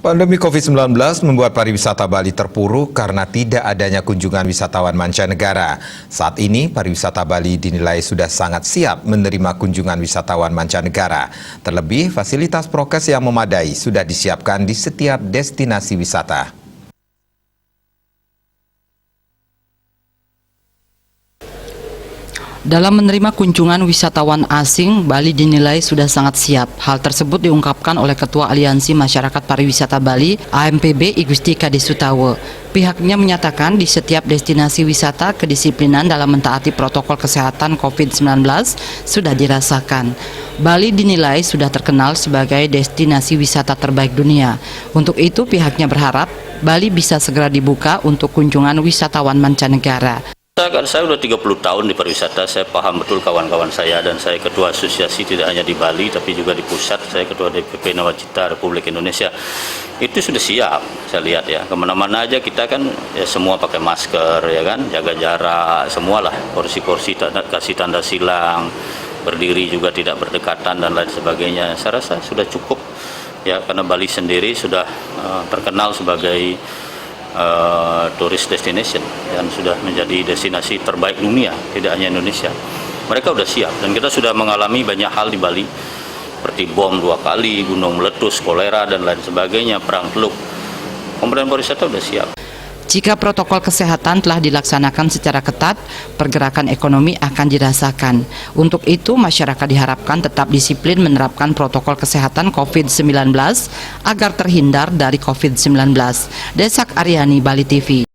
Pandemi COVID-19 membuat pariwisata Bali terpuruk karena tidak adanya kunjungan wisatawan mancanegara. Saat ini, pariwisata Bali dinilai sudah sangat siap menerima kunjungan wisatawan mancanegara. Terlebih, fasilitas prokes yang memadai sudah disiapkan di setiap destinasi wisata. Dalam menerima kunjungan wisatawan asing, Bali dinilai sudah sangat siap. Hal tersebut diungkapkan oleh Ketua Aliansi Masyarakat Pariwisata Bali, AMPB, Igusti Kade Sutawa. Pihaknya menyatakan di setiap destinasi wisata, kedisiplinan dalam mentaati protokol kesehatan COVID-19 sudah dirasakan. Bali dinilai sudah terkenal sebagai destinasi wisata terbaik dunia. Untuk itu, pihaknya berharap Bali bisa segera dibuka untuk kunjungan wisatawan mancanegara. Saya sudah 30 tahun di pariwisata, saya paham betul kawan-kawan saya, dan saya ketua asosiasi tidak hanya di Bali tapi juga di pusat, saya ketua DPP Nawacita Republik Indonesia. Itu sudah siap, saya lihat ya, kemana-mana aja kita kan ya semua pakai masker ya kan, jaga jarak, semualah, kursi-kursi kasih tanda silang, berdiri juga tidak berdekatan dan lain sebagainya. Saya rasa sudah cukup ya, karena Bali sendiri sudah terkenal sebagai tourist destination dan sudah menjadi destinasi terbaik dunia, tidak hanya Indonesia. Mereka sudah siap dan kita sudah mengalami banyak hal di Bali seperti bom 2 kali, gunung meletus, kolera dan lain sebagainya, perang teluk. Kemudian pariwisata sudah siap. Jika protokol kesehatan telah dilaksanakan secara ketat, pergerakan ekonomi akan dirasakan. Untuk itu, masyarakat diharapkan tetap disiplin menerapkan protokol kesehatan COVID-19 agar terhindar dari COVID-19. Desak Aryani, Bali TV.